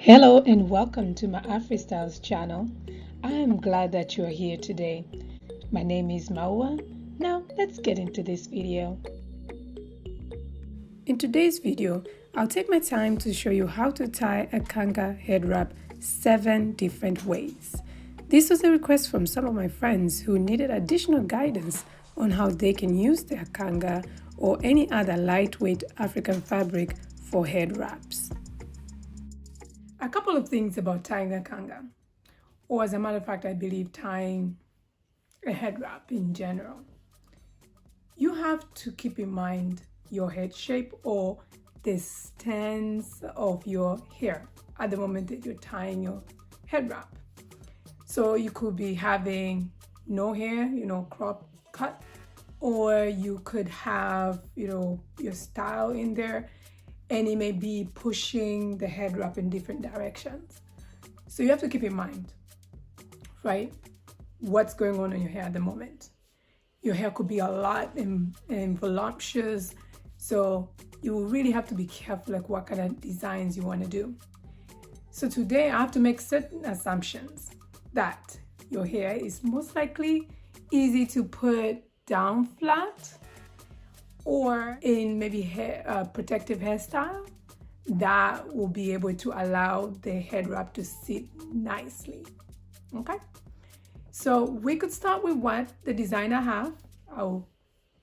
Hello and welcome to my MaAfriStyles channel. I am glad that you are here today. My name is Maua. Now let's get into this video. In today's video, I'll take my time to show you how to tie a Kanga head wrap 7 different ways. This was a request from some of my friends who needed additional guidance on how they can use their Kanga or any other lightweight African fabric for head wraps. A couple of things about tying a Kanga, or as a matter of fact, I believe tying a head wrap in general. You have to keep in mind your head shape or the stance of your hair at the moment that you're tying your head wrap. So you could be having no hair, crop cut, or you could have, your style in there, and it may be pushing the head wrap in different directions. So you have to keep in mind, right, what's going on in your hair at the moment. Your hair could be a lot and voluptuous, so you really have to be careful like what kind of designs you want to do. So today I have to make certain assumptions that your hair is most likely easy to put down flat, or in maybe protective hairstyle that will be able to allow the head wrap to sit nicely. Okay, so we could start with what the design I have. I'll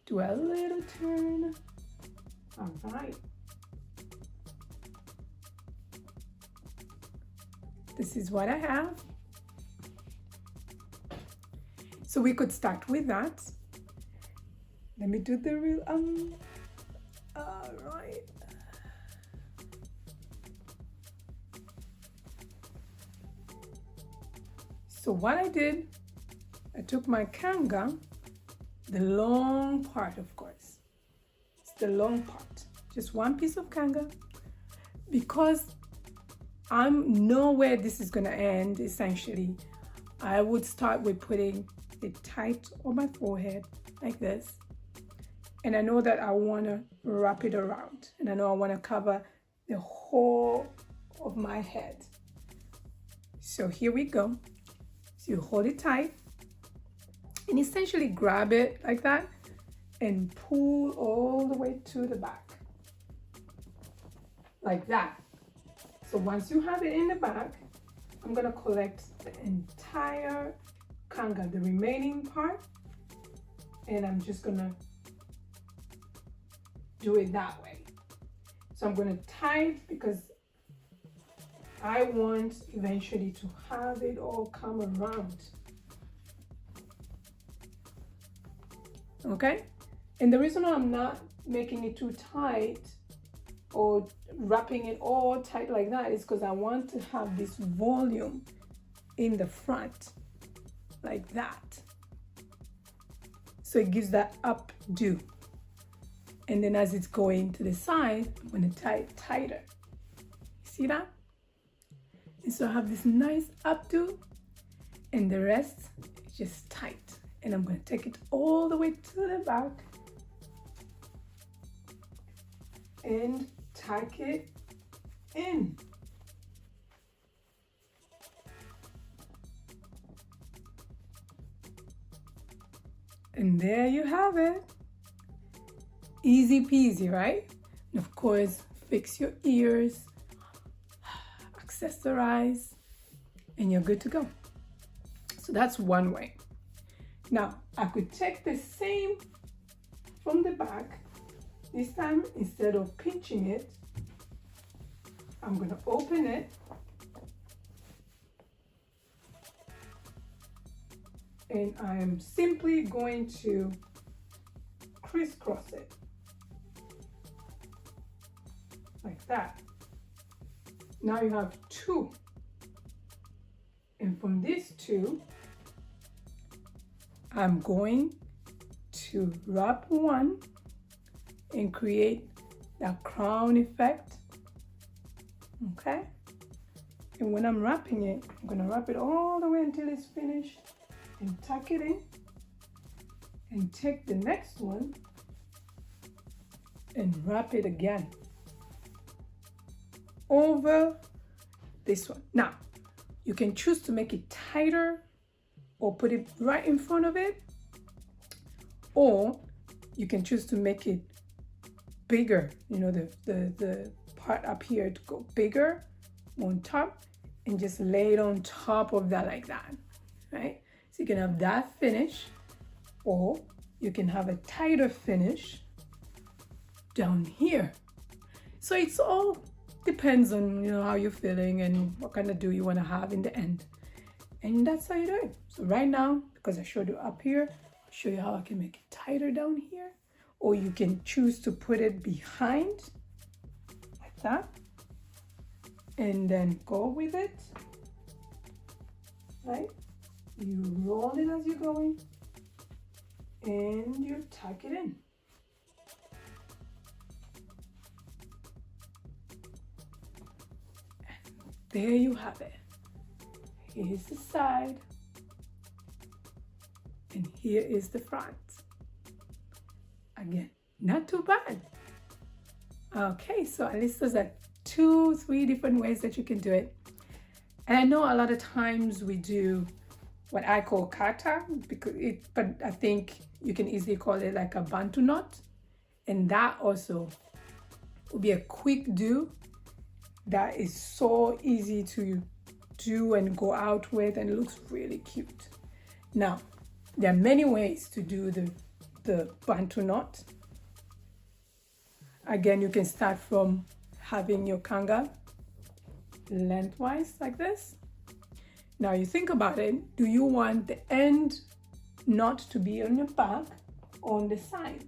do a little turn. All right, this is what I have. So we could start with that. Let me do the real, all right. So what I did, I took my Kanga, the long part, of course. It's the long part, just one piece of Kanga, because I know where this is gonna end, essentially. I would start with putting it tight on my forehead like this. And I know that I want to wrap it around, and I know I want to cover the whole of my head. So here we go. So you hold it tight and essentially grab it like that and pull all the way to the back like that. So once you have it in the back, I'm going to collect the entire Kanga, the remaining part, and I'm just going to do it that way. So I'm going to tie it because I want eventually to have it all come around. Okay? And the reason why I'm not making it too tight or wrapping it all tight like that is because I want to have this volume in the front like that. So it gives that updo. And then as it's going to the side, I'm going to tie it tighter. See that? And so I have this nice updo, and the rest is just tight. And I'm going to take it all the way to the back and tuck it in. And there you have it. Easy peasy, right? And of course, fix your ears, accessorize, and you're good to go. So that's one way. Now, I could take the same from the back. This time, instead of pinching it, I'm going to open it and I am simply going to crisscross it. Like that. Now you have two. And from these two, I'm going to wrap one and create that crown effect. Okay? And when I'm wrapping it, I'm going to wrap it all the way until it's finished and tuck it in. And take the next one and wrap it again over this one. Now, you can choose to make it tighter or put it right in front of it, or you can choose to make it bigger, you know, the part up here to go bigger on top and just lay it on top of that like that, right? So you can have that finish, or you can have a tighter finish down here. So it's all depends on, you know, how you're feeling and what kind of do you want to have in the end. And that's how you do it. So right now, because I showed you up here, I'll show you how I can make it tighter down here. Or you can choose to put it behind like that and then go with it, right? You roll it as you're going and you tuck it in. There you have it. Here's the side and here is the front. Again, not too bad. Okay, so at least there's like 2-3 different ways that you can do it. And I know a lot of times we do what I call kata, but I think you can easily call it like a bantu knot. And that also will be a quick do that is so easy to do and go out with, and it looks really cute. Now, there are many ways to do the bantu knot. Again, you can start from having your kanga lengthwise like this. Now you think about it, do you want the end knot to be on your back or on the side?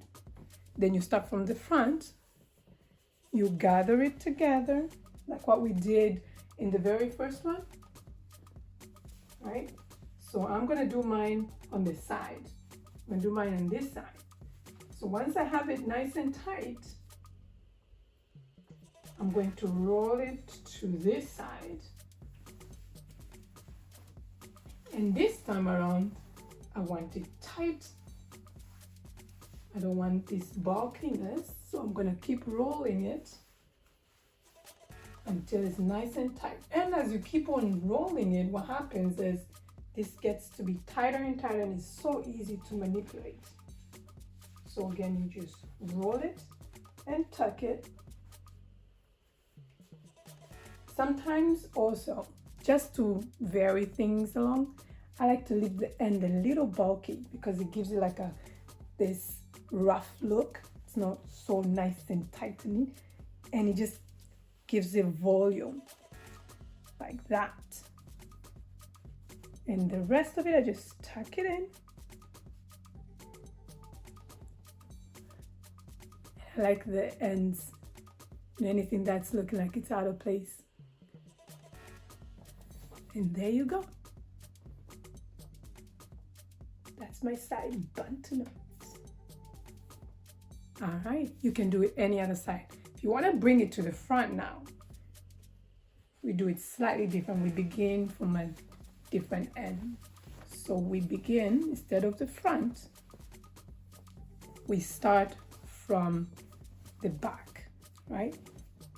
Then you start from the front, you gather it together like what we did in the very first one, right? So I'm gonna do mine on the side. I'm gonna do mine on this side. So once I have it nice and tight, I'm going to roll it to this side. And this time around, I want it tight. I don't want this bulkiness, so I'm gonna keep rolling it until it's nice and tight. And as you keep on rolling it, what happens is this gets to be tighter and tighter, and it's so easy to manipulate. So again, you just roll it and tuck it. Sometimes also, just to vary things along, I like to leave the end a little bulky because it gives it like this rough look. It's not so nice and tightening, and it just gives it volume like that. And the rest of it, I just tuck it in. I like the ends, anything that's looking like it's out of place. And there you go. That's my side bantu knot. All right, you can do it any other side. If you want to bring it to the front now, we do it slightly different. We begin from a different end. So we begin, instead of the front, we start from the back, right?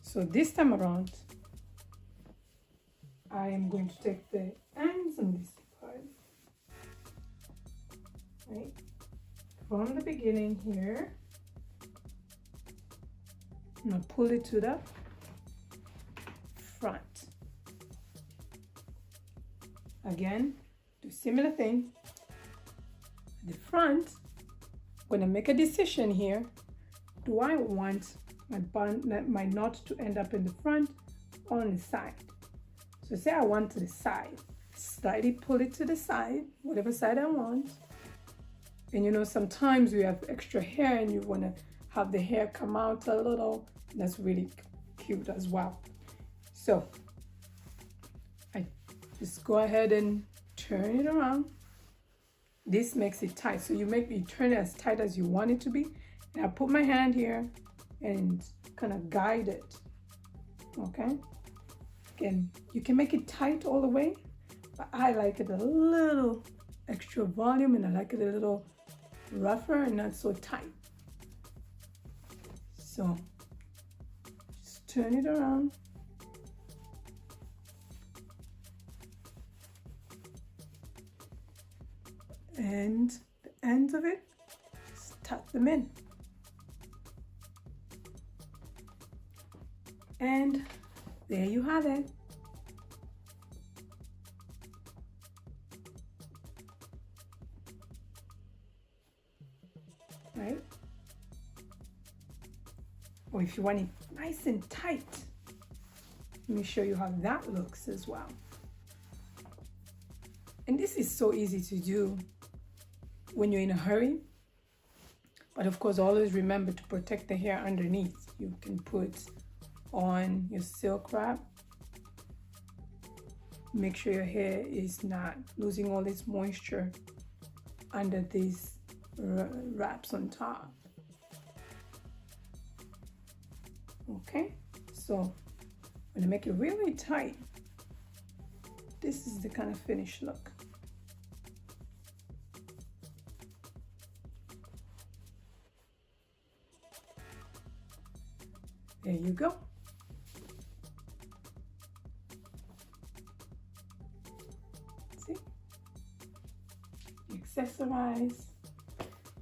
So this time around, I am going to take the ends on this part, right? From the beginning here, I'm gonna pull it to the front. Again, do similar thing. At the front, I'm gonna make a decision here. Do I want my knot to end up in the front or on the side? So say I want to the side, slightly pull it to the side, whatever side I want. And you know, sometimes we have extra hair and you want to have the hair come out a little. That's really cute as well. So I just go ahead and turn it around. This makes it tight. So you turn it as tight as you want it to be. And I put my hand here and kind of guide it, okay? Again, you can make it tight all the way, but I like it a little extra volume, and I like it a little rougher and not so tight. So just turn it around and the ends of it, just tuck them in. And there you have it. Right? Or if you want it nice and tight, let me show you how that looks as well. And this is so easy to do when you're in a hurry. But of course, always remember to protect the hair underneath. You can put on your silk wrap. Make sure your hair is not losing all its moisture under these wraps on top. Okay, so I'm gonna make it really tight. This is the kind of finished look. There you go. See? You accessorize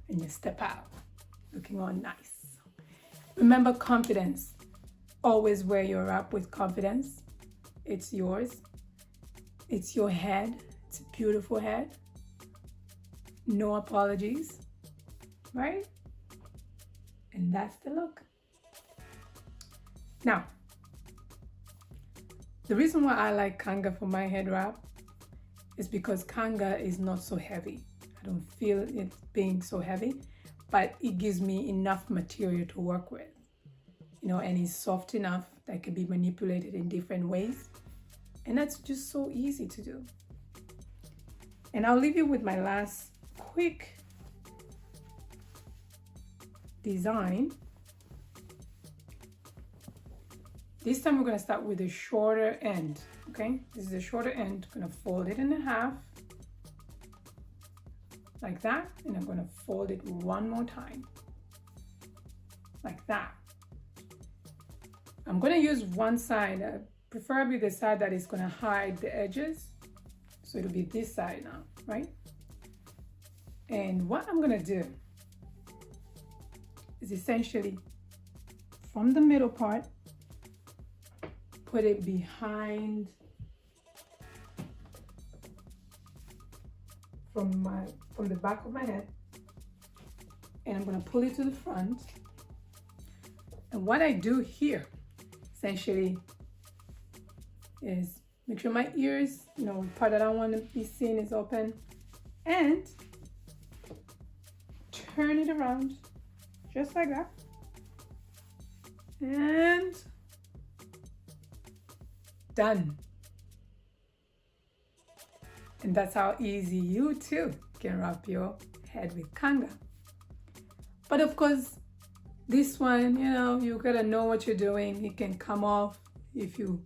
and you step out looking all nice. Remember, confidence. Always wear your wrap with confidence. It's yours. It's your head. It's a beautiful head. No apologies, right? And that's the look. Now, the reason why I like Kanga for my head wrap is because Kanga is not so heavy. I don't feel it being so heavy, but it gives me enough material to work with. You know, and it's soft enough that it can be manipulated in different ways. And that's just so easy to do. And I'll leave you with my last quick design. This time we're gonna start with the shorter end, okay? This is the shorter end. I'm gonna fold it in half, like that. And I'm gonna fold it one more time, like that. I'm gonna use one side, preferably the side that is gonna hide the edges. So it'll be this side now, right? And what I'm gonna do is essentially from the middle part, put it behind from the back of my head, and I'm gonna pull it to the front. And what I do here essentially is make sure my ears, you know, part that I want to be seen is open, and turn it around just like that, and done. And that's how easy you too can wrap your head with Kanga. But of course, this one, you know, you gotta know what you're doing. It can come off if you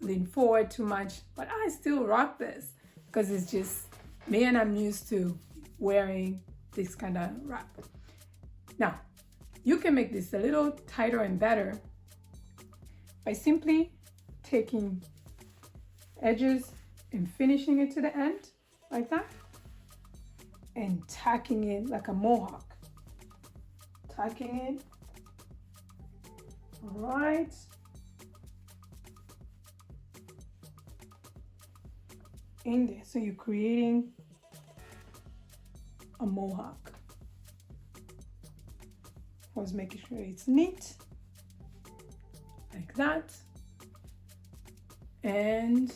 lean forward too much, but I still rock this because it's just me and I'm used to wearing this kind of wrap. Now, you can make this a little tighter and better by simply taking edges and finishing it to the end like that and tacking it like a mohawk. Tacking it right in there. So you're creating a mohawk. Always making sure it's neat like that. And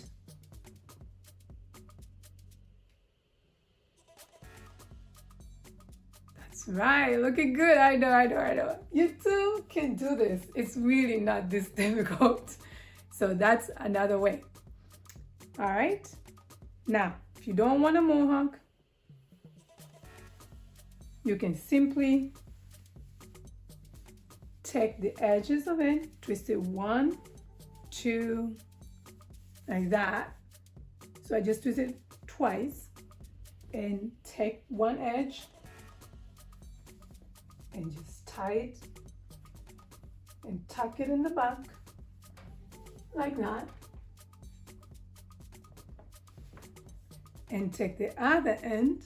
that's right, looking good. I know. You too can do this. It's really not this difficult. So that's another way. All right. Now, if you don't want a mohawk, you can simply take the edges of it, twist it 1, 2, like that. So I just twist it twice and take one edge and just tie it and tuck it in the back like that, and take the other end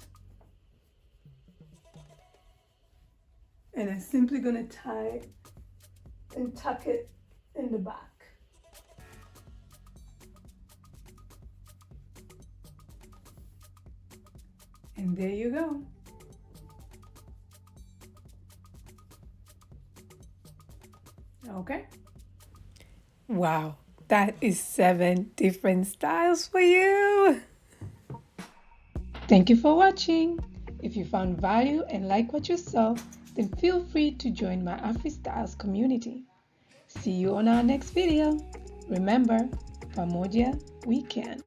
And I'm simply gonna tie and tuck it in the back. And there you go. Okay. Wow, that is 7 different styles for you. Thank you for watching. If you found value and like what you saw, then feel free to join my MaAfriStyles community. See you on our next video. Remember, pamoja we can.